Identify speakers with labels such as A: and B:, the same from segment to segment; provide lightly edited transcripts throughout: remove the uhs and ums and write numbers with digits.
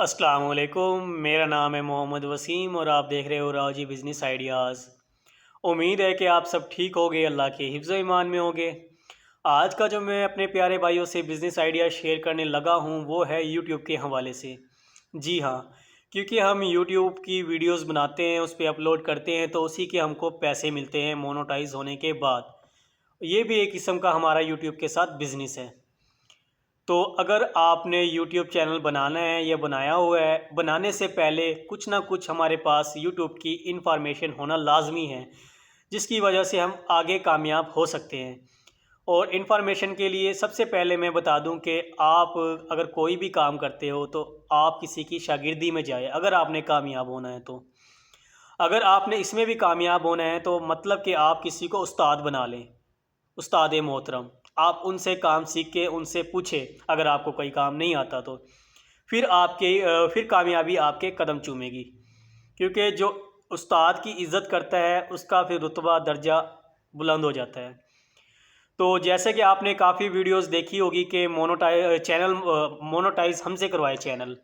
A: अस्सलाम वालेकुम। मेरा नाम है मोहम्मद वसीम और आप देख रहे हो राजी बिज़नेस आइडियाज़। उम्मीद है कि आप सब ठीक होगे, अल्लाह के हिफ्ज़ ईमान में होगे। आज का जो मैं अपने प्यारे भाइयों से बिज़नेस आइडिया शेयर करने लगा हूँ वो है यूट्यूब के हवाले से। जी हाँ, क्योंकि हम यूट्यूब की वीडियोस बनाते हैं, उस पे अपलोड करते हैं तो उसी के हमको पैसे मिलते हैं मोनेटाइज होने के बाद। ये भी एक किस्म का हमारा यूट्यूब के साथ बिज़नेस है। तो अगर आपने यूट्यूब चैनल बनाना है या बनाया हुआ है, बनाने से पहले कुछ ना कुछ हमारे पास यूट्यूब की इंफॉर्मेशन होना लाजमी है, जिसकी वजह से हम आगे कामयाब हो सकते हैं। और इंफॉर्मेशन के लिए सबसे पहले मैं बता दूं कि आप अगर कोई भी काम करते हो तो आप किसी की शागिर्दी में जाए, अगर आपने कामयाब होना है तो। अगर आपने इसमें भी कामयाब होना है तो मतलब कि आप किसी को उस्ताद बना लें, उस्ताद मोहतरम। आप उनसे काम सीख के उनसे पूछें, अगर आपको कोई काम नहीं आता तो फिर कामयाबी आपके कदम चूमेगी। क्योंकि जो उस्ताद की इज़्ज़त करता है उसका फिर रुतबा दर्जा बुलंद हो जाता है। तो जैसे कि आपने काफ़ी वीडियोस देखी होगी कि मोनोटाइज हमसे करवाए चैनल,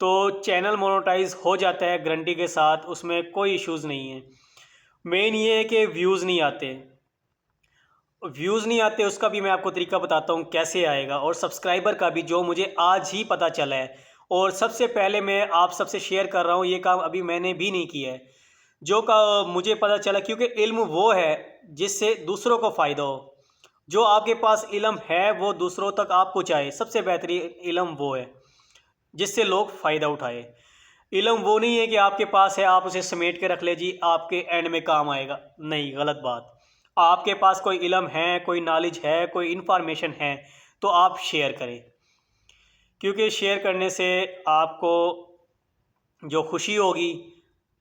A: तो चैनल मोनोटाइज हो जाता है गारंटी के साथ, उसमें कोई इश्यूज़ नहीं है। मेन ये है कि व्यूज़ नहीं आते, उसका भी मैं आपको तरीका बताता हूँ कैसे आएगा। और सब्सक्राइबर का भी, जो मुझे आज ही पता चला है और सबसे पहले मैं आप सबसे शेयर कर रहा हूँ, ये काम अभी मैंने भी नहीं किया है। जो का मुझे पता चला, क्योंकि इल्म वो है जिससे दूसरों को फ़ायदा हो। जो आपके पास इल्म है वो दूसरों तक आप पहुँचाए, सबसे बेहतरीन इल्म वो है जिससे लोग फ़ायदा उठाए। इल्म वो नहीं है कि आपके पास है आप उसे समेट के रख ले जी, आपके एंड में काम आएगा। नहीं, गलत बात। आपके पास कोई इल्म है, कोई नॉलेज है, कोई इन्फॉर्मेशन है तो आप शेयर करें। क्योंकि शेयर करने से आपको जो खुशी होगी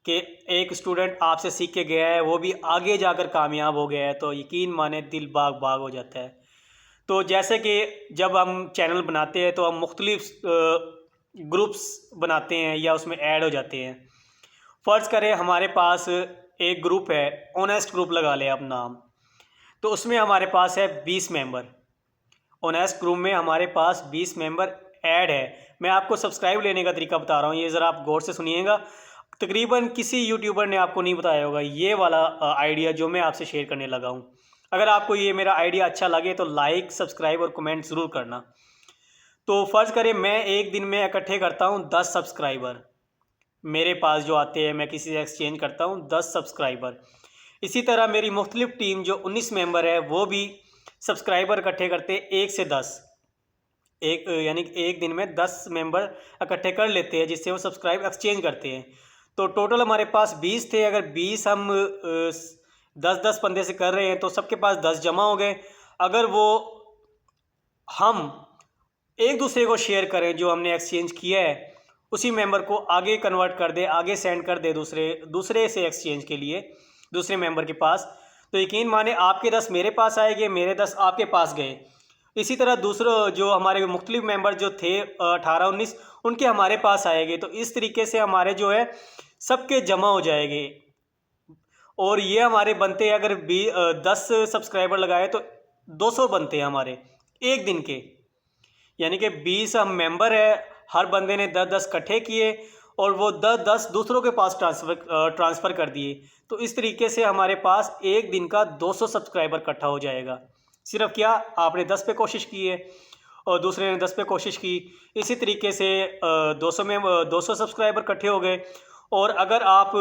A: कि एक स्टूडेंट आपसे सीख के गया है, वो भी आगे जाकर कामयाब हो गया है, तो यकीन माने दिल बाग बाग हो जाता है। तो जैसे कि जब हम चैनल बनाते हैं तो हम मुख्तलिफ ग्रुप्स बनाते हैं या उसमें ऐड हो जाते हैं। फ़र्ज़ करें हमारे पास एक ग्रुप है, ऑनेस्ट ग्रुप लगा लें आप नाम। तो उसमें हमारे पास है 20 मेंबर। ऑनेस्ट ग्रुप में हमारे पास 20 मेंबर ऐड है। मैं आपको सब्सक्राइब लेने का तरीका बता रहा हूँ, ये ज़रा आप गौर से सुनिएगा। तकरीबन किसी यूट्यूबर ने आपको नहीं बताया होगा ये वाला आइडिया जो मैं आपसे शेयर करने लगा हूँ। अगर आपको ये मेरा आइडिया अच्छा लगे तो लाइक, सब्सक्राइब और कमेंट ज़रूर करना। तो फ़र्ज़ करें मैं एक दिन में इकट्ठे करता हूँ 10 सब्सक्राइबर, मेरे पास जो आते हैं, मैं किसी से एक्सचेंज करता हूँ 10 सब्सक्राइबर। इसी तरह मेरी मुख्तलिफ टीम जो 19 मेंबर है वो भी सब्सक्राइबर इकट्ठे करते हैं 1 से 10। एक यानी कि एक दिन में 10 मेंबर इकट्ठे कर लेते हैं जिससे वो सब्सक्राइब एक्सचेंज करते हैं। तो टोटल हमारे पास 20 थे, अगर 20 हम 10-10 बंदे से कर रहे हैं तो सबके पास 10 जमा हो गए। अगर वो हम एक दूसरे को शेयर करें जो हमने एक्सचेंज किया है, उसी मेंबर को आगे कन्वर्ट कर दे, आगे सेंड कर दे दूसरे दूसरे से एक्सचेंज के लिए दूसरे मेंबर के पास, तो यकीन माने आपके 10 मेरे पास आएंगे, मेरे 10 आपके पास गए। इसी तरह दूसरों जो हमारे मुख्तलिफ मेंबर जो थे 18-19, उनके हमारे पास आएंगे। तो इस तरीके से हमारे जो है सबके जमा हो जाएंगे। और ये हमारे बनते हैं, अगर 10 सब्सक्राइबर लगाए तो 200 बनते हैं हमारे एक दिन के। यानी कि 20 हम मेंबर है, हर बंदे ने 10-10 इकट्ठे किए और वो 10-10 दूसरों के पास ट्रांसफ़र कर दिए। तो इस तरीके से हमारे पास एक दिन का 200 सब्सक्राइबर इकट्ठा हो जाएगा। सिर्फ क्या, आपने 10 पे कोशिश की है और दूसरे ने 10 पे कोशिश की। इसी तरीके से 200 सब्सक्राइबर इकट्ठे हो गए। और अगर आप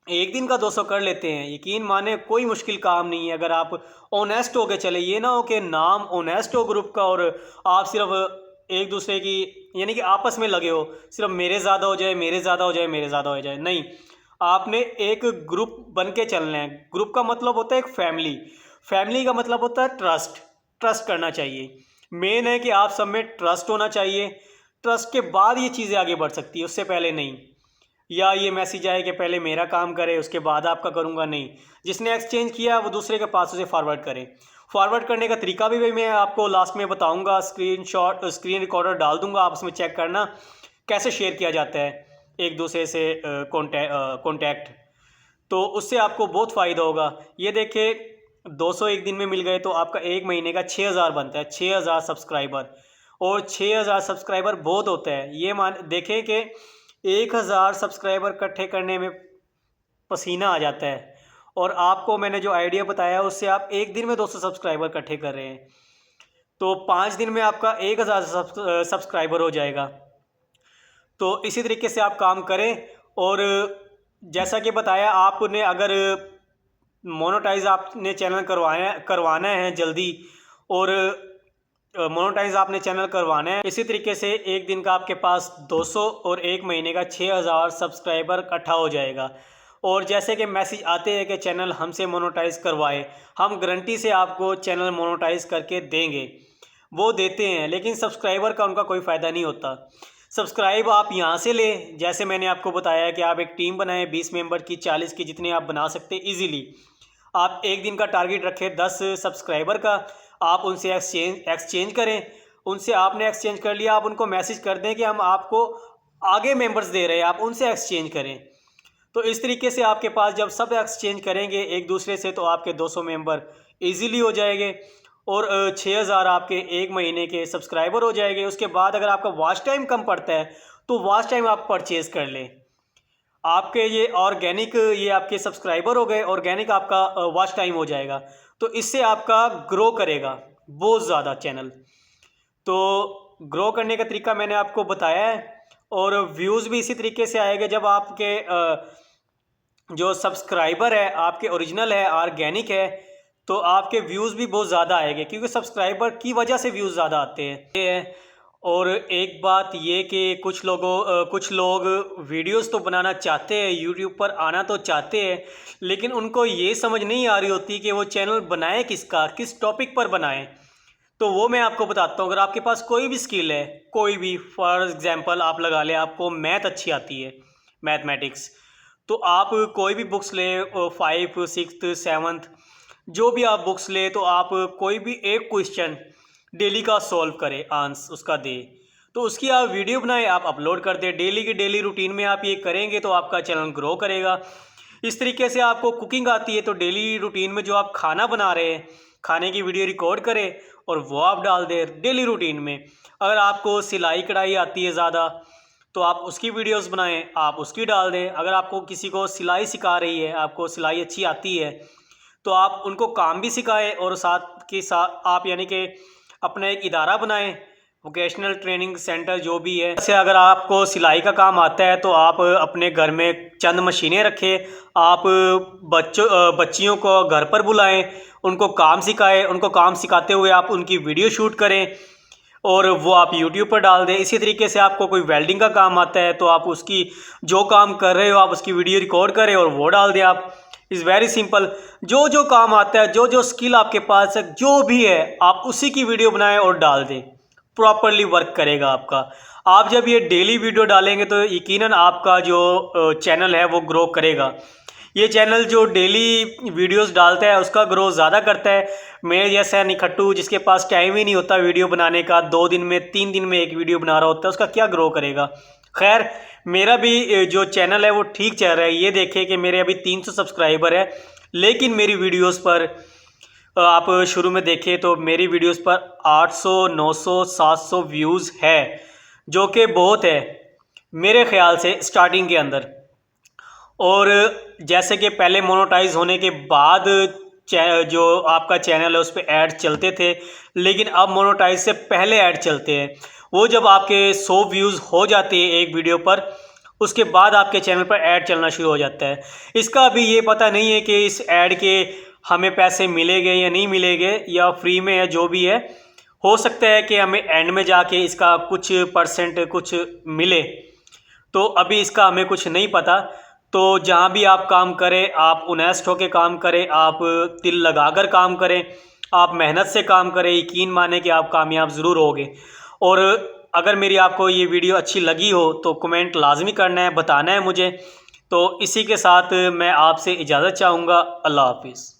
A: एक दिन का 200 कर लेते हैं, यकीन माने कोई मुश्किल काम नहीं है। अगर आप ऑनेस्ट हो के चले, ये ना हो कि नाम ऑनेस्ट हो ग्रुप का और आप सिर्फ एक दूसरे की यानी कि आपस में लगे हो, सिर्फ मेरे ज़्यादा हो जाए, मेरे ज़्यादा हो जाए, मेरे ज़्यादा हो जाए। नहीं, आपने एक ग्रुप बन के चलना है। ग्रुप का मतलब होता है एक फैमिली, फैमिली का मतलब होता है ट्रस्ट। ट्रस्ट करना चाहिए। मेन है कि आप सब में ट्रस्ट होना चाहिए। ट्रस्ट के बाद ये चीज़ें आगे बढ़ सकती है, उससे पहले नहीं। या ये मैसेज आए कि पहले मेरा काम करे उसके बाद आपका करूँगा, नहीं। जिसने एक्सचेंज किया वो दूसरे के पास उसे फॉरवर्ड करे। फॉरवर्ड करने का तरीका भी मैं आपको लास्ट में बताऊंगा, स्क्रीन रिकॉर्डर डाल दूंगा, आप उसमें चेक करना कैसे शेयर किया जाता है एक दूसरे से कॉन्टैक्ट। तो उससे आपको बहुत फ़ायदा होगा। ये देखिए 200 एक दिन में मिल गए तो आपका एक महीने का 6000 बनता है, 6000 सब्सक्राइबर। और 6000 सब्सक्राइबर बहुत होता है। ये मान देखें कि 1000 सब्सक्राइबर इकट्ठे करने में पसीना आ जाता है, और आपको मैंने जो आइडिया बताया उससे आप एक दिन में 200 सब्सक्राइबर इकट्ठे कर रहे हैं, तो 5 दिन में आपका 1000 सब्सक्राइबर हो जाएगा। तो इसी तरीके से आप काम करें। और जैसा कि बताया, आपने अगर मोनेटाइज आपने चैनल करवाना है जल्दी, और मोनेटाइज आपने चैनल करवाना है, इसी तरीके से एक दिन का आपके पास 200 और एक महीने का 6000 सब्सक्राइबर इकट्ठा हो जाएगा। और जैसे कि मैसेज आते हैं कि चैनल हमसे मोनेटाइज करवाए, हम गारंटी से आपको चैनल मोनेटाइज करके देंगे, वो देते हैं, लेकिन सब्सक्राइबर का उनका कोई फ़ायदा नहीं होता। सब्सक्राइब आप यहाँ से लें, जैसे मैंने आपको बताया कि आप एक टीम बनाएं 20 मेंबर की, 40 की, जितने आप बना सकते हैं ईजीली। आप एक दिन का टारगेट रखें 10 सब्सक्राइबर का, आप उनसे एक्सचेंज करें। उनसे आपने एक्सचेंज कर लिया, आप उनको मैसेज कर दें कि हम आपको आगे मेंबर्स दे रहे हैं, आप उनसे एक्सचेंज करें। तो इस तरीके से आपके पास जब सब एक्सचेंज करेंगे एक दूसरे से, तो आपके 200 मेंबर ईजीली हो जाएंगे, और 6000 आपके एक महीने के सब्सक्राइबर हो जाएंगे। उसके बाद अगर आपका वॉच टाइम कम पड़ता है तो वॉच टाइम आप परचेज़ कर लें। आपके ये ऑर्गेनिक, ये आपके सब्सक्राइबर हो गए, ऑर्गेनिक आपका वॉच टाइम हो जाएगा, तो इससे आपका ग्रो करेगा बहुत ज़्यादा चैनल। तो ग्रो करने का तरीका मैंने आपको बताया है, और व्यूज़ भी इसी तरीके से आएगा जब आपके जो सब्सक्राइबर है आपके ओरिजिनल है, ऑर्गेनिक है, तो आपके व्यूज़ भी बहुत ज़्यादा आएंगे, क्योंकि सब्सक्राइबर की वजह से व्यूज़ ज़्यादा आते हैं ये है। और एक बात ये कि कुछ लोग वीडियोस तो बनाना चाहते हैं, यूट्यूब पर आना तो चाहते हैं, लेकिन उनको ये समझ नहीं आ रही होती कि वो चैनल बनाए किसका, किस टॉपिक पर बनाएं। तो वो मैं आपको बताता हूँ। अगर आपके पास कोई भी स्किल है, कोई भी, फॉर एग्जांपल आप लगा लें, आपको मैथ अच्छी आती है, मैथमेटिक्स, तो आप कोई भी बुक्स ले, 5, 6, 7, जो भी आप बुक्स ले, तो आप कोई भी एक क्वेश्चन डेली का सॉल्व करें, आंसर उसका दे, तो उसकी आप वीडियो बनाएं, आप अपलोड कर दें। डेली की डेली रूटीन में आप ये करेंगे तो आपका चैनल ग्रो करेगा। इस तरीके से आपको कुकिंग आती है, तो डेली रूटीन में जो आप खाना बना रहे हैं, खाने की वीडियो रिकॉर्ड करें और वो आप डाल दें डेली रूटीन में। अगर आपको सिलाई कढ़ाई आती है ज़्यादा, तो आप उसकी वीडियोस बनाएं, आप उसकी डाल दें। अगर आपको किसी को सिलाई सिखा रही है, आपको सिलाई अच्छी आती है, तो आप उनको काम भी सिखाएं, और साथ के साथ आप यानी कि अपना एक इदारा बनाएं, वोकेशनल ट्रेनिंग सेंटर जो भी है। जैसे अगर आपको सिलाई का काम आता है तो आप अपने घर में चंद मशीनें रखें, आप बच्चियों को घर पर बुलाएं, उनको काम सिखाएं, उनको काम सिखाते हुए आप उनकी वीडियो शूट करें और वो आप यूट्यूब पर डाल दें। इसी तरीके से आपको कोई वेल्डिंग का काम आता है तो आप उसकी जो काम कर रहे हो आप उसकी वीडियो रिकॉर्ड करें और वो डाल दें। आप इज़ वेरी सिंपल, जो जो काम आता है, जो जो स्किल आपके पास है, जो भी है, आप उसी की वीडियो बनाएं और डाल दें, प्रॉपरली वर्क करेगा आपका। आप जब ये डेली वीडियो डालेंगे तो यकीनन आपका जो चैनल है वो ग्रो करेगा। ये चैनल जो डेली वीडियोस डालता है उसका ग्रो ज़्यादा करता है। मेरे जैसा निखट्टू जिसके पास टाइम ही नहीं होता वीडियो बनाने का, 2 दिन में 3 दिन में एक वीडियो बना रहा होता है, उसका क्या ग्रो करेगा। खैर, मेरा भी जो चैनल है वो ठीक चल रहा है। ये देखें कि मेरे अभी 300 सब्सक्राइबर है, लेकिन मेरी वीडियोस पर आप शुरू में देखें तो मेरी वीडियोस पर 800, 900, 700 व्यूज़ है, जो कि बहुत है मेरे ख्याल से स्टार्टिंग के अंदर। और जैसे कि पहले मोनेटाइज होने के बाद जो आपका चैनल है उस पर ऐड चलते थे, लेकिन अब मोनेटाइज से पहले ऐड चलते हैं। वो जब आपके 100 व्यूज़ हो जाते हैं एक वीडियो पर, उसके बाद आपके चैनल पर ऐड चलना शुरू हो जाता है। इसका अभी ये पता नहीं है कि इस ऐड के हमें पैसे मिलेंगे या नहीं मिलेंगे, या फ्री में है, जो भी है। हो सकता है कि हमें एंड में जाके इसका कुछ परसेंट कुछ मिले, तो अभी इसका हमें कुछ नहीं पता। तो जहाँ भी आप काम करें, आप ऑनेस्ट होकर काम करें, आप दिल लगाकर काम करें, आप मेहनत से काम करें, यकीन माने कि आप कामयाब ज़रूर होगे। और अगर मेरी आपको ये वीडियो अच्छी लगी हो तो कमेंट लाजमी करना है, बताना है मुझे। तो इसी के साथ मैं आपसे इजाज़त चाहूँगा। अल्लाह हाफिज़।